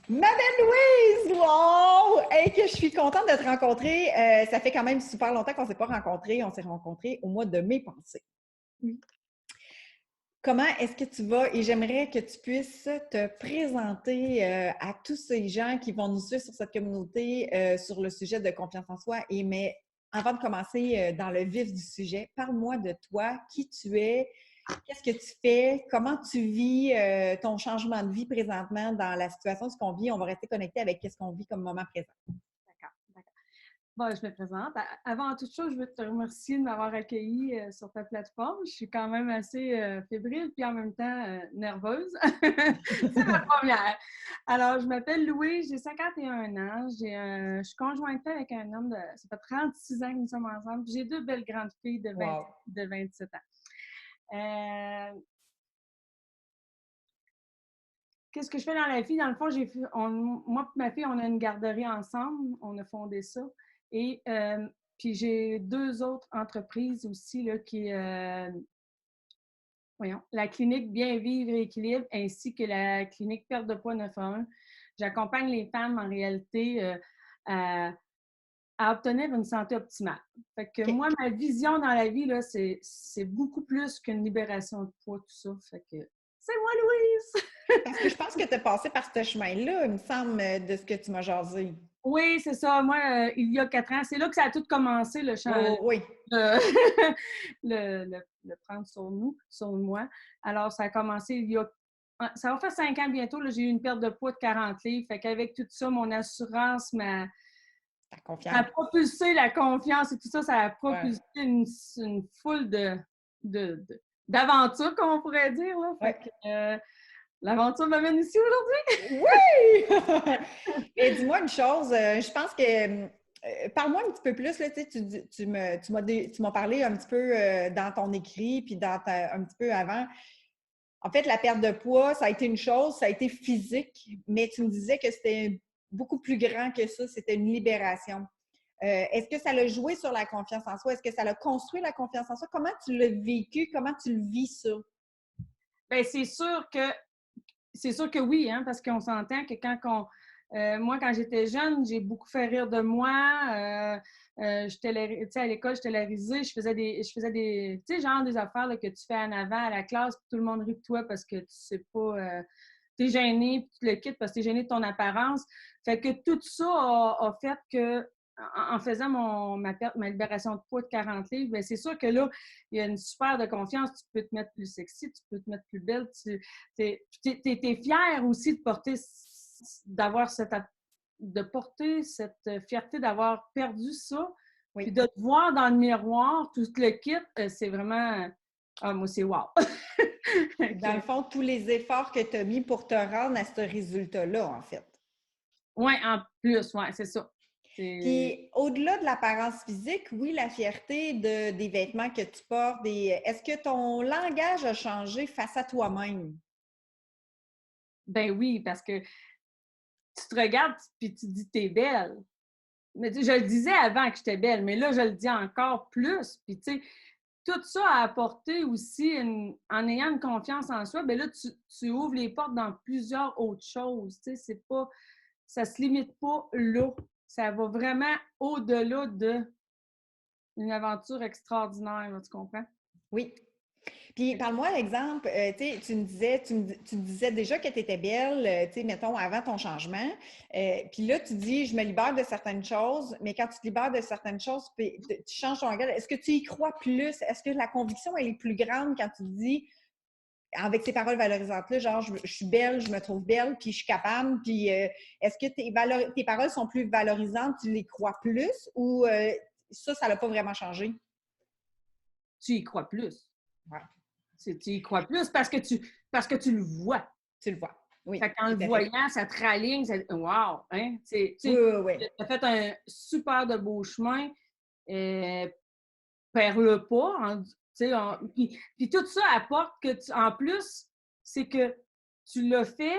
Ma belle Louise! Wow! Hey, que je suis contente de te rencontrer. Ça fait quand même super longtemps qu'on ne s'est pas rencontrés. On s'est rencontrés au mois de mai passé. Oui. Comment est-ce que tu vas? Et j'aimerais que tu puisses te présenter à tous ces gens qui vont nous suivre sur cette communauté sur le sujet de confiance en soi. Mais avant de commencer dans le vif du sujet, parle-moi de toi, qui tu es, qu'est-ce que tu fais, comment tu vis ton changement de vie présentement dans la situation de ce qu'on vit. On va rester connecté avec ce qu'on vit comme moment présent. D'accord, d'accord. Bon, je me présente. Avant toute chose, je veux te remercier de m'avoir accueilli sur ta plateforme. Je suis quand même assez fébrile puis en même temps nerveuse. C'est ma première. Alors, je m'appelle Louise, j'ai 51 ans. Je suis conjointe avec un homme ça fait 36 ans que nous sommes ensemble. J'ai deux belles grandes filles Wow! de 27 ans. Euh, Qu'est-ce que je fais dans la vie? Dans le fond, moi et ma fille, on a une garderie ensemble. On a fondé ça. Et puis j'ai deux autres entreprises aussi là, voyons, la clinique Bien Vivre et Équilibre ainsi que la clinique Perte de poids 911. J'accompagne les femmes en réalité à, à obtenir une santé optimale. Fait que OK. moi, ma vision dans la vie, là, c'est beaucoup plus qu'une libération de poids, tout ça. Fait que c'est moi, Louise! Parce que je pense que tu as passé par ce chemin-là, il me semble, de ce que tu m'as jasé. Oui, c'est ça. Moi, il y a 4 ans, c'est là que ça a tout commencé, Oh, oui. le, le prendre sur moi. Alors, ça a commencé ça va faire 5 ans bientôt. J'ai eu une perte de poids de 40 livres. Fait qu'avec tout ça, mon assurance Ta m'a confiance. propulsé la confiance et tout ça, ça a Ouais. propulsé une foule d'aventures, comme on pourrait dire. Là. Fait Ouais. que l'aventure m'amène ici aujourd'hui. Oui! Et dis-moi une chose, je pense que parle-moi un petit peu plus, là, tu sais, tu m'as parlé un petit peu dans ton écrit, puis un petit peu avant. En fait, la perte de poids, ça a été une chose, ça a été physique, mais tu me disais que c'était beaucoup plus grand que ça, c'était une libération. Est-ce que ça l'a joué sur la confiance en soi? Est-ce que ça l'a construit la confiance en soi? Comment tu l'as vécu? Comment tu le vis ça? Bien, c'est sûr que oui, hein, parce qu'on s'entend que moi, quand j'étais jeune, j'ai beaucoup fait rire de moi. À l'école, j'étais la risée. Tu sais, genre des affaires là, que tu fais en avant à la classe, puis tout le monde rit de toi parce que tu sais pas, t'es gêné, puis tu le quittes parce que t'es gêné de ton apparence. Fait que tout ça a fait que, en faisant ma libération de poids de 40 livres, bien, c'est sûr que là, il y a une super de confiance. Tu peux te mettre plus sexy, tu peux te mettre plus belle. T'es fière aussi de porter cette fierté d'avoir perdu ça, Oui. puis de te voir dans le miroir, tout le kit, c'est vraiment, moi, c'est wow! Dans le fond, tous les efforts que tu as mis pour te rendre à ce résultat-là, en fait. Oui, en plus, ouais, c'est ça. Puis, au-delà de l'apparence physique, oui, la fierté des vêtements que tu portes, est-ce que ton langage a changé face à toi-même? Ben oui, parce que tu te regardes puis tu te dis t'es belle. Mais je le disais avant que j'étais belle, mais là, je le dis encore plus. Puis tu sais, tout ça a apporté aussi, en ayant une confiance en soi, bien là, tu ouvres les portes dans plusieurs autres choses. Tu sais, ça se limite pas là. Ça va vraiment au-delà d'une aventure extraordinaire, là, tu comprends? Oui. Puis, parle-moi l'exemple, tu sais, tu me disais déjà que tu étais belle, tu sais, mettons, avant ton changement. Puis là, tu dis, je me libère de certaines choses, mais quand tu te libères de certaines choses, puis tu changes ton regard, est-ce que tu y crois plus? Est-ce que la conviction, elle est plus grande quand tu te dis, avec ces paroles valorisantes-là, genre, je suis belle, je me trouve belle, puis je suis capable, puis est-ce que tes paroles sont plus valorisantes, tu les crois plus, ou ça n'a pas vraiment changé? Tu y crois plus. Ouais, Tu y crois plus parce que tu le vois. tu le vois. Oui, Fait qu'en tout le à fait. voyant, ça te raligne, wow! Hein? Tu Oui, sais, oui, oui. tu as fait un super de beau chemin, euh, perds-le pas. Puis tout ça apporte en plus, c'est que tu l'as fait,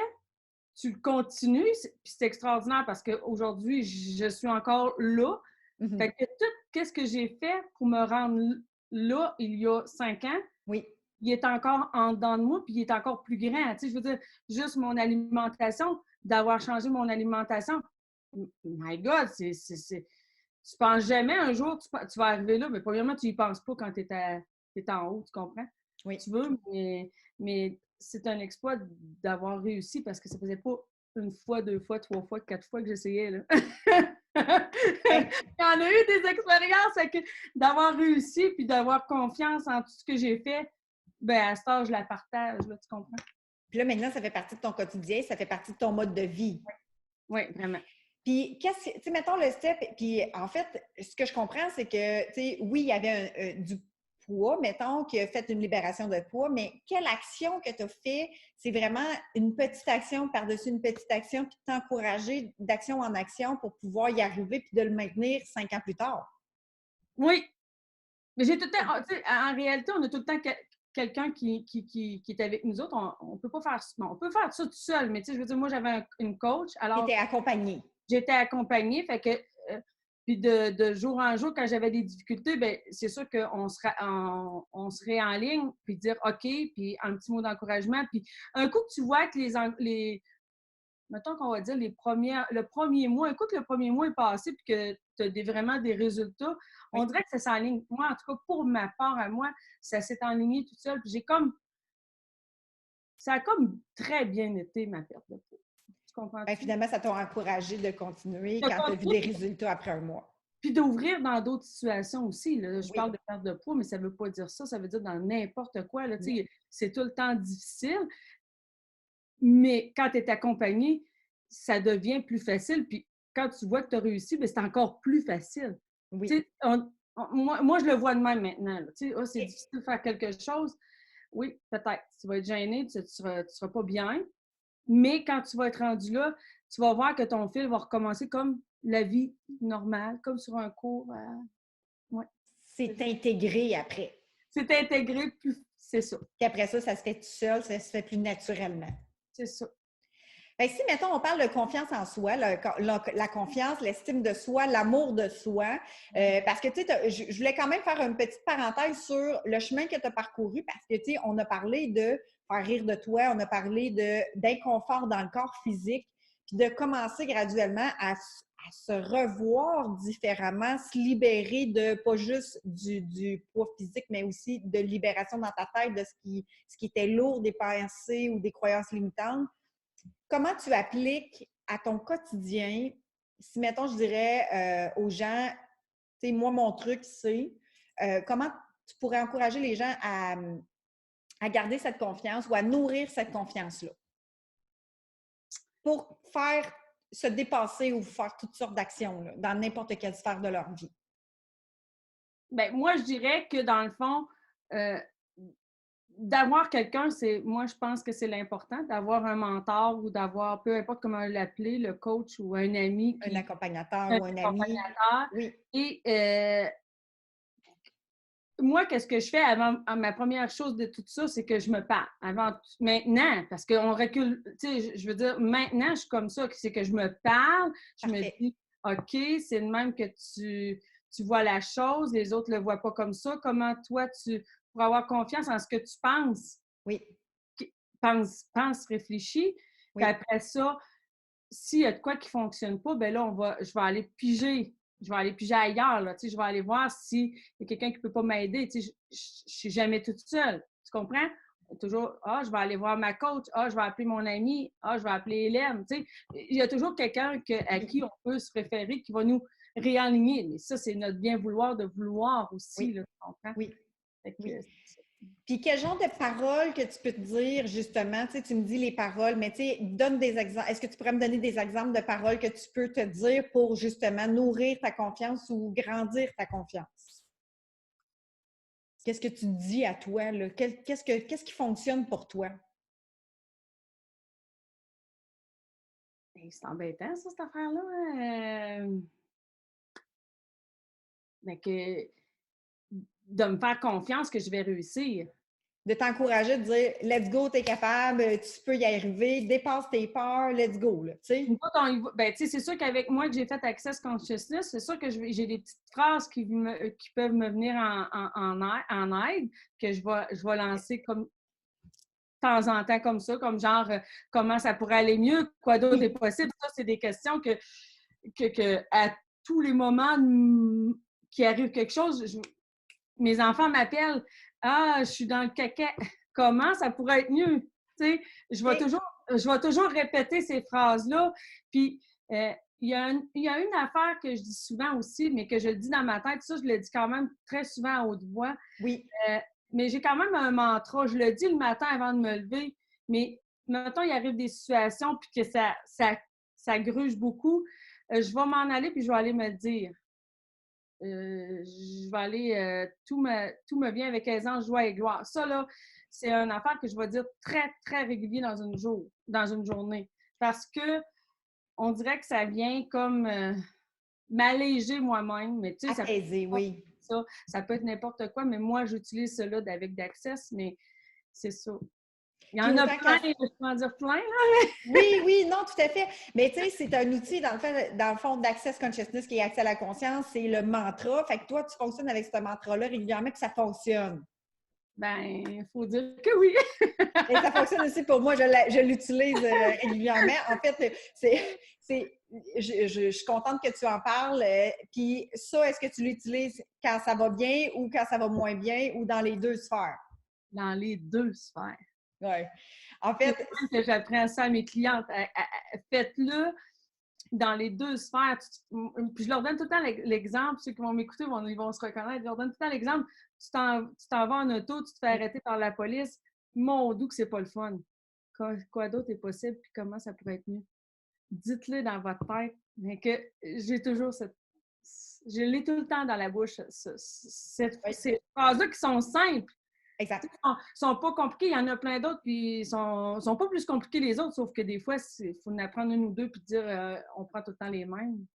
tu le continues, puis c'est extraordinaire parce qu'aujourd'hui, je suis encore là. Fait Mhm. que tout qu'est-ce que j'ai fait pour me rendre là, il y a 5 ans, Oui, il est encore en dedans de moi, puis il est encore plus grand. Tu sais, je veux dire, juste mon alimentation, d'avoir changé mon alimentation. My God, tu penses jamais un jour, tu vas arriver là, mais premièrement, tu y penses pas quand tu es en haut, tu comprends? Oui. Tu veux, mais c'est un exploit d'avoir réussi parce que ça faisait pas une fois, deux fois, trois fois, quatre fois que j'essayais, là. Il y en a eu des expériences d'avoir réussi puis d'avoir confiance en tout ce que j'ai fait. Ben à ce temps, je la partage, là, tu comprends? Puis là, maintenant, ça fait partie de ton quotidien, ça fait partie de ton mode de vie. Oui, vraiment. Puis, tu sais, mettons le step, puis en fait, ce que je comprends, c'est que, tu sais, oui, il y avait du poids, mettons, qui a fait une libération de poids, mais quelle action que tu as fait, c'est vraiment une petite action par-dessus une petite action, puis t'encourager d'action en action pour pouvoir y arriver, puis de le maintenir 5 ans plus tard. Oui, mais j'ai tout le temps, tu sais, en réalité, on a tout le temps quelqu'un qui est avec nous autres. On peut pas faire, bon, on peut faire ça tout seul, mais tu sais, je veux dire, moi, j'avais une coach, Tu alors étais accompagné. j'étais accompagnée, fait que, puis de jour en jour, quand j'avais des difficultés, bien, c'est sûr qu'on serait en ligne, puis dire OK, puis un petit mot d'encouragement. Puis un coup que tu vois que mettons qu'on va dire le premier mois, un coup que le premier mois est passé, puis que tu as vraiment des résultats, on Oui. dirait que ça s'enligne. Moi, en tout cas, pour ma part à moi, ça s'est enligné tout seul. Puis ça a comme très bien été ma perte de poids. Tu Ben, comprends-tu? finalement, ça t'a encouragé de continuer De quand tu as vu des continuer, résultats après un mois. puis d'ouvrir dans d'autres situations aussi. Là. Je Oui. parle de perte de poids, mais ça ne veut pas dire ça. Ça veut dire dans n'importe quoi. Là, Oui. c'est tout le temps difficile, mais quand tu es accompagné, ça devient plus facile. Puis quand tu vois que tu as réussi, ben, c'est encore plus facile. Oui. Moi, je le vois de même maintenant. Là. Oh, c'est Et difficile de faire quelque chose. Oui, peut-être. Tu vas être gêné, tu ne seras pas bien. Mais quand tu vas être rendu là, tu vas voir que ton fil va recommencer comme la vie normale, comme sur un cours. Ouais, c'est intégré après. c'est intégré, plus c'est ça. Puis après ça, ça se fait tout seul, ça se fait plus naturellement. C'est ça. Bien, si, mettons, on parle de confiance en soi, la confiance, l'estime de soi, l'amour de soi, parce que, tu sais, je voulais quand même faire une petite parenthèse sur le chemin que tu as parcouru, parce que, tu sais, on a parlé de faire rire de toi, on a parlé d'inconfort dans le corps physique, puis de commencer graduellement à se revoir différemment, se libérer de pas juste du poids physique, mais aussi de libération dans ta tête de ce qui était lourd, des pensées ou des croyances limitantes. Comment tu appliques à ton quotidien, si, mettons, je dirais aux gens, tu sais, moi, mon truc, c'est comment tu pourrais encourager les gens à garder cette confiance ou à nourrir cette confiance-là pour faire se dépasser ou faire toutes sortes d'actions là, dans n'importe quelle sphère de leur vie? Ben, moi, je dirais que dans le fond, euh, d'avoir quelqu'un, moi, je pense que c'est l'important, d'avoir un mentor ou d'avoir, peu importe comment l'appeler, le coach ou un ami Un accompagnateur un ou un ami? accompagnateur. Oui, Et moi, qu'est-ce que je fais avant, ma première chose de tout ça, c'est que je me parle. Maintenant, parce qu'on recule, tu sais, je veux dire, maintenant, je suis comme ça, c'est que je me parle, je me parfait. dis, OK, c'est le même que tu vois la chose, les autres ne le voient pas comme ça. Comment toi, pour avoir confiance en ce que tu penses, Oui, pense, réfléchis. Puis oui, après ça, s'il y a de quoi qui ne fonctionne pas, ben là, je vais aller piger. Je vais aller piger ailleurs. Là, je vais aller voir s'il y a quelqu'un qui ne peut pas m'aider. Je ne suis jamais toute seule. Tu comprends? Toujours, je vais aller voir ma coach. Je vais appeler mon amie. Je vais appeler Hélène. Il y a toujours quelqu'un à oui, qui on peut se référer qui va nous réaligner. Mais ça, c'est notre bien vouloir de vouloir aussi. oui, Là, tu comprends? oui, Fait que, oui. Puis quel genre de paroles que tu peux te dire, justement, tu sais, tu me dis les paroles, mais tu sais, donne des exemples. Est-ce que tu pourrais me donner des exemples de paroles que tu peux te dire pour justement nourrir ta confiance ou grandir ta confiance? Qu'est-ce que tu te dis à toi, là? Qu'est-ce qui fonctionne pour toi? c'est embêtant, ça, cette affaire-là. Mais de me faire confiance que je vais réussir. De t'encourager, de dire let's go, t'es capable, tu peux y arriver, dépasse tes peurs, let's go, là, tu sais. Nous autres, ben, c'est sûr qu'avec moi que j'ai fait Access Consciousness, c'est sûr que j'ai des petites phrases qui peuvent me venir en aide, que je vais lancer comme temps en temps comme ça, comme genre comment ça pourrait aller mieux, quoi d'autre est possible. Ça, c'est des questions que à tous les moments qu'il arrive quelque chose, mes enfants m'appellent. Ah, je suis dans le caca. Comment ça pourrait être mieux? Tu sais, je vais toujours répéter ces phrases-là. Puis, il y a une affaire que je dis souvent aussi, mais que je dis dans ma tête. Ça, je le dis quand même très souvent à haute voix. Oui. Mais j'ai quand même un mantra. Je le dis le matin avant de me lever. Mais mettons, il arrive des situations puis que ça gruge beaucoup. Je vais m'en aller puis je vais aller me le dire. Je vais aller, tout me vient avec aisance, joie et gloire. Ça, là, c'est une affaire que je vais dire très, très régulier dans une journée. Parce que on dirait que ça vient comme m'alléger moi-même. Mais tu sais, Apaiser, oui. ça peut être n'importe quoi, mais moi, j'utilise cela avec d'Access, mais c'est ça. Il y Puis en a autant plein, je peux en dire plein, Oui, oui, non, tout à fait. Mais tu sais, c'est un outil, dans le fond, d'Access Consciousness qui est accès à la conscience, c'est le mantra. Fait que toi, tu fonctionnes avec ce mantra-là régulièrement, puis ça fonctionne. Ben, il faut dire que oui. Et ça fonctionne aussi pour moi, je l'utilise régulièrement. En fait, je suis contente que tu en parles. Puis ça, est-ce que tu l'utilises quand ça va bien ou quand ça va moins bien ou dans les deux sphères? Dans les deux sphères. Oui. En C'est fait, même que j'apprends ça à mes clientes. Faites-le dans les deux sphères. Puis je leur donne tout le temps l'exemple. Ceux qui vont m'écouter, ils vont se reconnaître. Je leur donne tout le temps l'exemple. Tu t'en vas en auto, tu te fais arrêter par la police. Mon doux que c'est pas le fun. Quoi d'autre est possible, puis comment ça pourrait être mieux? Dites-le dans votre tête. Mais que j'ai toujours je l'ai tout le temps dans la bouche, ces phrases-là qui sont simples. exact. Ils sont pas compliqués. Il y en a plein d'autres, puis ils sont pas plus compliqués les autres, sauf que des fois, il faut en apprendre une ou deux, puis dire on prend tout le temps les mêmes.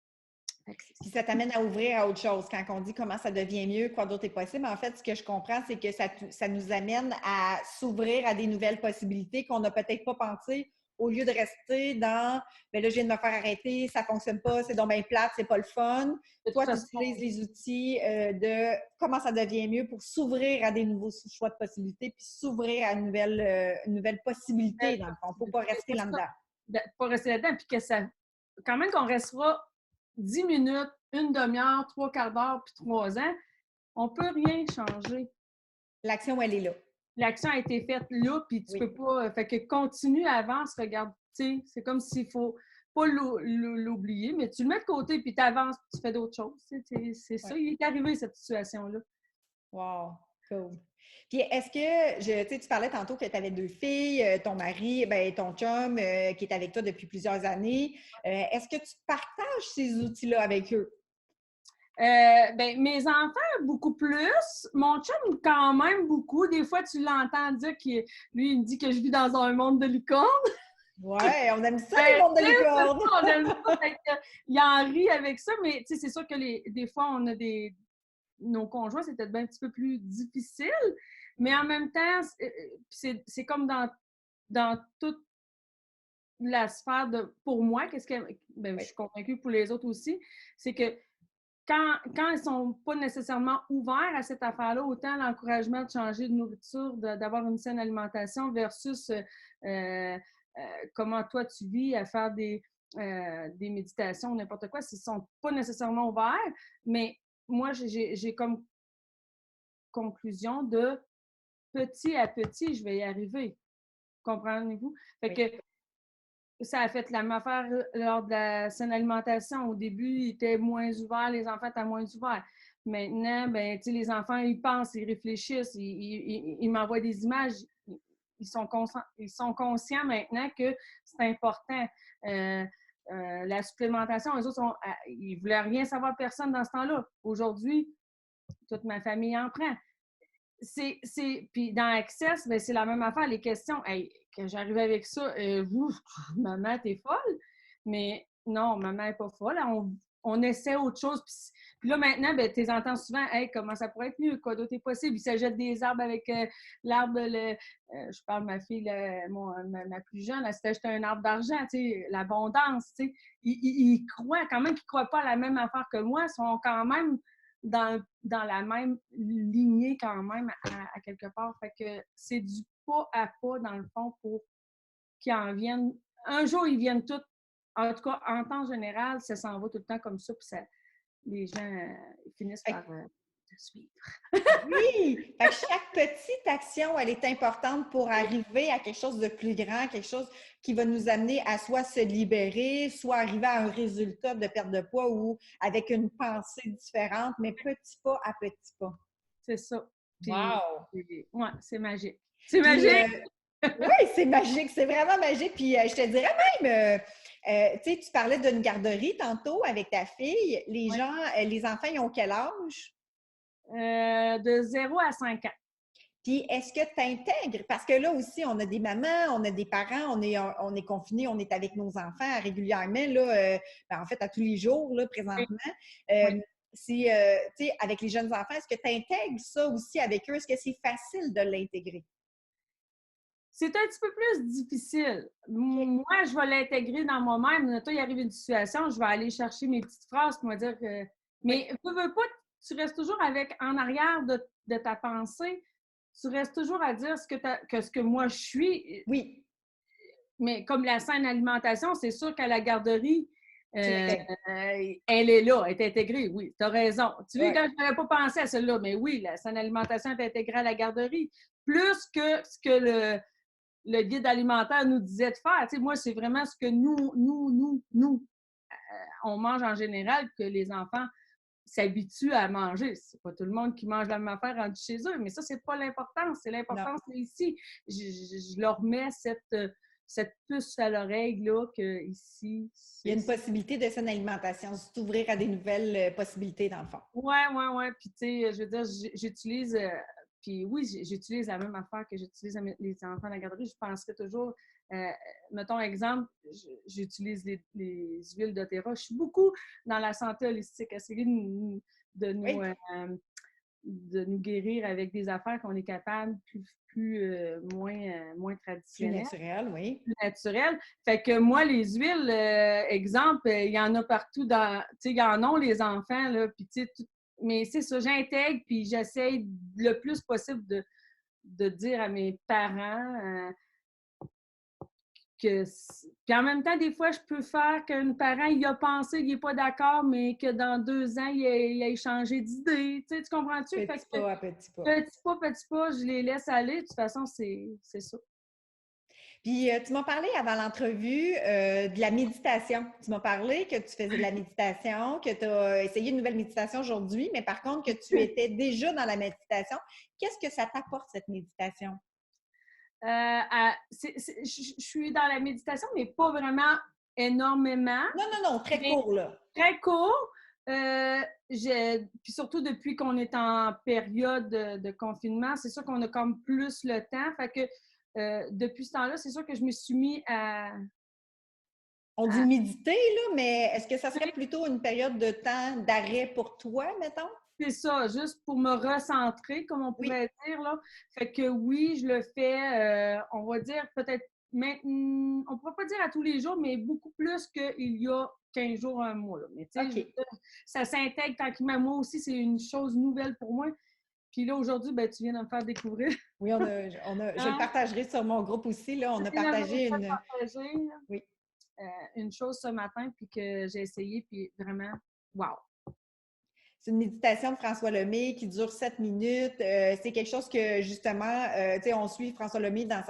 Puis ça t'amène à ouvrir à autre chose. Quand on dit comment ça devient mieux, quoi d'autre est possible, en fait, ce que je comprends, c'est que ça nous amène à s'ouvrir à des nouvelles possibilités qu'on n'a peut-être pas pensées au lieu de rester dans ben là, je viens de me faire arrêter, ça ne fonctionne pas, c'est donc bien plate, c'est pas le fun. Toi, tu utilises les outils de comment ça devient mieux pour s'ouvrir à des nouveaux choix de possibilités, puis s'ouvrir à une nouvelle possibilité, dans le fond. Il ne faut pas rester là-dedans. Pas rester là-dedans, puis que ça. Quand même qu'on restera 10 minutes, une demi-heure, 3/4 d'heure, puis 3 ans, on ne peut rien changer. L'action, elle est là. L'action a été faite là, puis tu peux pas. Fait que continue, avance, regarde. Tu sais, c'est comme s'il faut pas l'oublier, mais tu le mets de côté, puis tu avances, puis tu fais d'autres choses. C'est ça, il est arrivé, cette situation-là. Wow, cool. Puis est-ce que, tu parlais tantôt que tu avais 2 filles, ton mari, ben, ton chum qui est avec toi depuis plusieurs années. Est-ce que tu partages ces outils-là avec eux? Ben, mes enfants, beaucoup plus. Mon chum, quand même, beaucoup. Des fois, tu l'entends dire lui, il me dit que je vis dans un monde de licorne. Ouais, on aime ça, les mondes de licorne! On aime ça. Il en rit avec ça, mais c'est sûr que des fois, on a nos conjoints, c'est peut-être un petit peu plus difficile, mais en même temps, c'est comme dans toute la sphère pour moi, je suis convaincue pour les autres aussi, c'est que quand ils ne sont pas nécessairement ouverts à cette affaire-là, autant l'encouragement de changer de nourriture, d'avoir une saine alimentation versus comment toi tu vis à faire des méditations, n'importe quoi, s'ils ne sont pas nécessairement ouverts, mais moi, j'ai comme conclusion de petit à petit, je vais y arriver. Comprenez-vous? Fait que ça a fait la même affaire lors de la saine alimentation. Au début, ils étaient moins ouverts, les enfants étaient moins ouverts. Maintenant, ben, les enfants, ils pensent, ils réfléchissent, ils m'envoient des images. Ils sont conscients maintenant que c'est important. La supplémentation, eux autres, ils ne voulaient rien savoir personne dans ce temps-là. Aujourd'hui, toute ma famille en prend. Puis dans Access, ben, c'est la même affaire, les questions. Hey, quand j'arrive avec ça, vous, maman, t'es folle? Mais non, maman n'est pas folle. On essaie autre chose. Puis là, maintenant, ben, tu les entends souvent. Hey, comment ça pourrait être mieux? Quoi d'autre est possible? Ils s'achètent des arbres avec l'arbre. Je parle de ma fille, ma plus jeune, elle s'est acheté un arbre d'argent, l'abondance. Ils croient, quand même qu'ils ne croient pas à la même affaire que moi, ils sont quand même dans la même lignée quand même à quelque part. Fait que c'est du pas à pas, dans le fond, pour qu'ils en viennent. Un jour, ils viennent tous. En tout cas, en temps général, ça s'en va tout le temps comme ça, puis les gens ils finissent par te suivre. Oui! Fait que chaque petite action, elle est importante pour arriver à quelque chose de plus grand, quelque chose qui va nous amener à soit se libérer, soit arriver à un résultat de perte de poids ou avec une pensée différente, mais petit pas à petit pas. C'est ça. Puis, Wow! ouais, c'est magique. C'est Puis, magique! oui, c'est magique, c'est vraiment magique. Puis, je te dirais même, tu sais, tu parlais d'une garderie tantôt avec ta fille. Les Ouais. gens, les enfants, ils ont quel âge? De 0 à 5 ans. Puis, est-ce que tu intègres? Parce que là aussi, on a des mamans, on a des parents, on est confinés, on est avec nos enfants régulièrement, là, ben, en fait, à tous les jours, là, Oui. présentement. Oui. Tu sais, avec les jeunes enfants, est-ce que tu intègres ça aussi avec eux? Est-ce que c'est facile de l'intégrer? C'est un petit peu plus difficile. Moi, je vais l'intégrer dans moi-même. Toi, il arrive une situation, je vais aller chercher mes petites phrases pour me dire que. Oui, Mais veux pas, tu restes toujours avec en arrière de ta pensée, tu restes toujours à dire ce que moi je suis. oui, Mais comme la saine alimentation, c'est sûr qu'à la garderie, tu l'intègres. elle est là, elle est intégrée, oui, tu as raison. Tu vois, Ouais. quand je n'avais pas pensé à celle-là, mais oui, la saine alimentation est intégrée à la garderie. Plus que ce que le guide alimentaire nous disait de faire. Tu sais, moi, c'est vraiment ce que nous, on mange en général, que les enfants s'habituent à manger. C'est pas tout le monde qui mange la même affaire rendu chez eux, mais ça, c'est pas l'importance. C'est Non. l'importance, c'est ici. Je leur mets cette puce à l'oreille, là, que ici, Il y a c'est. une possibilité de saine alimentation, c'est s'ouvrir à des nouvelles possibilités, dans le fond. Ouais. Puis, tu sais, je veux dire, j'utilise. Puis oui, j'utilise la même affaire que j'utilise les enfants à la garderie. Je penserais toujours, euh, mettons exemple, j'utilise les huiles doTERRA. Je suis beaucoup dans la santé holistique, essayer de nous, Oui, de nous guérir avec des affaires qu'on est capable moins plus traditionnelles, naturel, oui. plus naturelles. Fait que moi, les huiles, exemple, il y en a partout dans, tu sais, il y en a les enfants, là, puis tu sais, mais c'est ça, j'intègre, puis j'essaye le plus possible de dire à mes parents que. Puis en même temps, des fois, je peux faire qu'un parent, il a pensé, il n'est pas d'accord, mais que dans 2 ans, il a changé d'idée. Tu sais, tu comprends-tu? Fait Petit que pas à petit pas. petit pas, je les laisse aller. De toute façon, c'est ça. Puis, tu m'as parlé avant l'entrevue de la méditation. Tu m'as parlé que tu faisais de la méditation, que tu as essayé une nouvelle méditation aujourd'hui, mais par contre, que tu étais déjà dans la méditation. Qu'est-ce que ça t'apporte, cette méditation? Je suis dans la méditation, mais pas vraiment énormément. Non, non, non, très Mais court, là. très court. Puis surtout depuis qu'on est en période de confinement, c'est sûr qu'on a comme plus le temps. Fait que depuis ce temps-là, c'est sûr que je me suis mis On dit à méditer, là, mais est-ce que ça serait plutôt une période de temps d'arrêt pour toi, mettons? c'est ça, juste pour me recentrer, comme on Oui, pourrait dire, là. Fait que oui, je le fais, on va dire peut-être maintenant, on ne pourrait pas dire à tous les jours, mais beaucoup plus qu'il y a 15 jours, un mois, là. Mais tu sais, OK. ça s'intègre tranquillement. Moi aussi, c'est une chose nouvelle pour moi. Puis là, aujourd'hui, ben, tu viens de me faire découvrir. Oui, je le Hein? partagerai sur mon groupe aussi, là. On Tu a viens de me partagé faire une... partager Oui. une chose ce matin, puis que j'ai essayé, puis vraiment, wow! C'est une méditation de François Lemay qui dure 7 minutes. C'est quelque chose que, justement, tu sais, on suit François Lemay dans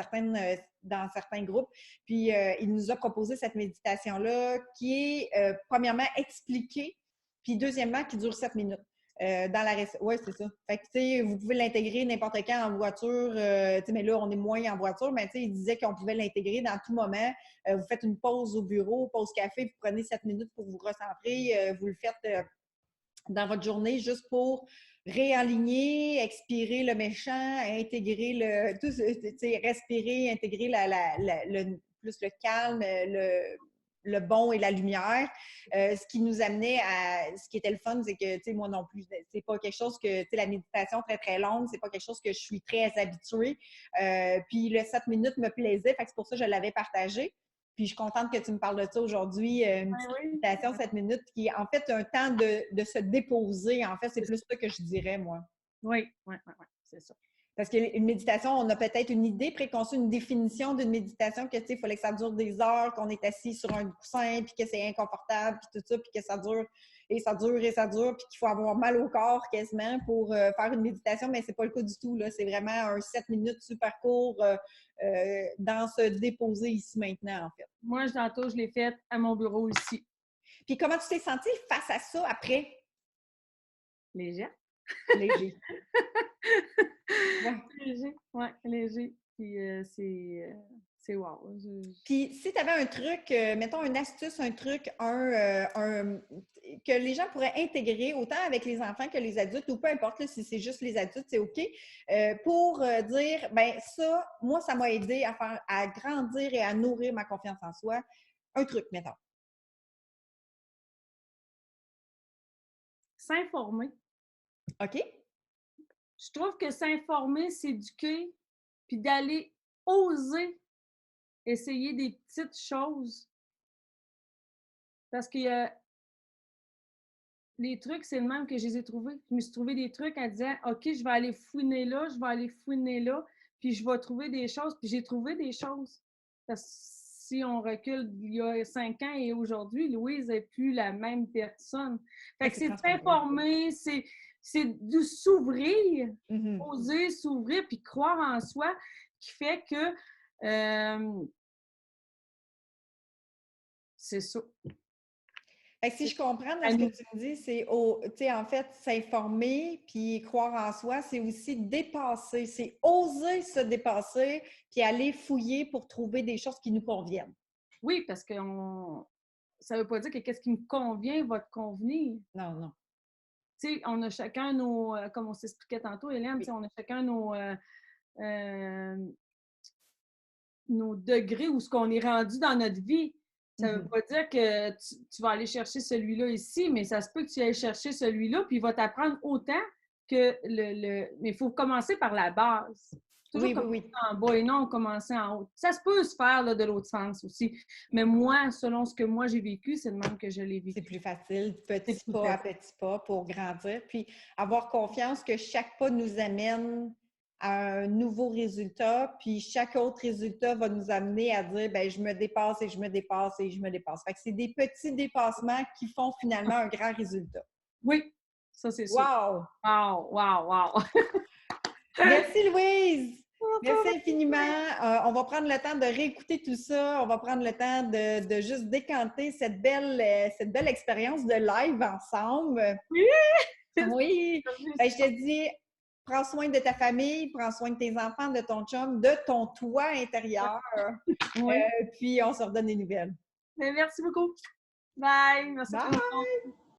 certains groupes. Puis, il nous a proposé cette méditation-là qui est, premièrement, expliquée, puis deuxièmement, qui dure 7 minutes. Oui, c'est ça. Fait que, tu sais, vous pouvez l'intégrer n'importe quand en voiture. Tu sais, mais là, on est moins en voiture, mais tu sais, il disait qu'on pouvait l'intégrer dans tout moment. Vous faites une pause au bureau, pause café, vous prenez 7 minutes pour vous recentrer. Vous le faites dans votre journée juste pour réaligner, expirer le méchant, intégrer respirer, intégrer plus le calme, le bon et la lumière. Ce qui nous amenait à ce qui était le fun, c'est que, tu sais, moi non plus, c'est pas quelque chose que, tu sais, la méditation très, très longue, c'est pas quelque chose que je suis très habituée. Puis le 7 minutes me plaisait, fait que c'est pour ça que je l'avais partagé. Puis je suis contente que tu me parles de ça aujourd'hui, une petite Oui, méditation 7 minutes qui est en fait un temps de se déposer. En fait, c'est plus ça que je dirais, moi. oui, c'est ça. Parce qu'une méditation, on a peut-être une idée préconçue, une définition d'une méditation que, tu sais, il fallait que ça dure des heures, qu'on est assis sur un coussin, puis que c'est inconfortable, puis tout ça, puis que ça dure et ça dure et ça dure, puis qu'il faut avoir mal au corps quasiment pour faire une méditation, mais c'est pas le cas du tout, là. C'est vraiment un 7 minutes super court dans se déposer ici maintenant, en fait. Moi, tantôt, je l'ai faite à mon bureau ici. Puis comment tu t'es sentie face à ça après? Léger. Léger. Ouais. Léger, ouais, léger. Puis c'est wow. Puis si tu avais un truc, mettons une astuce, un truc, que les gens pourraient intégrer, autant avec les enfants que les adultes, ou peu importe là, si c'est juste les adultes, c'est OK, pour dire, ben ça, moi, ça m'a aidé à grandir et à nourrir ma confiance en soi. Un truc, mettons. S'informer. OK? Je trouve que s'informer, s'éduquer, puis d'aller oser essayer des petites choses. Parce que les trucs, c'est le même que je les ai trouvés. Je me suis trouvé des trucs en disant OK, je vais aller fouiner là, je vais aller fouiner là, puis je vais trouver des choses. Puis j'ai trouvé des choses. Parce que si on recule il y a 5 ans et aujourd'hui, Louise n'est plus la même personne. Fait que c'est de s'informer, c'est de s'ouvrir, oser s'ouvrir, puis croire en soi, qui fait que c'est ça. Fait que si je comprends dans ce que tu me dis, c'est en fait, s'informer puis croire en soi, c'est aussi dépasser, c'est oser se dépasser puis aller fouiller pour trouver des choses qui nous conviennent. Oui, parce que ça ne veut pas dire que qu'est-ce qui me convient va te convenir. Non, non. Tu sais, on a chacun nos, comme on s'expliquait tantôt, Hélène, Oui. on a chacun nos degrés où ce qu'on est rendu dans notre vie. Ça ne veut pas dire que tu vas aller chercher celui-là ici, mais ça se peut que tu ailles chercher celui-là, puis il va t'apprendre autant que Mais il faut commencer par la base. Toujours commencer en bas et non commencer en haut. Ça se peut se faire là, de l'autre sens aussi. Mais moi, selon ce que moi j'ai vécu, c'est le même que je l'ai vécu. C'est plus facile, petit pas à petit pas pour grandir. Puis avoir confiance que chaque pas nous amène à un nouveau résultat, puis chaque autre résultat va nous amener à dire ben je me dépasse et je me dépasse et je me dépasse. Fait que c'est des petits dépassements qui font finalement un grand résultat. Oui, ça c'est sûr. Wow! Wow, wow, wow! Merci Louise! Merci infiniment. On va prendre le temps de réécouter tout ça. On va prendre le temps de juste décanter cette belle expérience de live ensemble. Oui! Oui! Ben, je te dis, prends soin de ta famille, prends soin de tes enfants, de ton chum, de ton toit intérieur. Oui. Puis on se redonne des nouvelles. Merci beaucoup. Bye! Merci. Bye!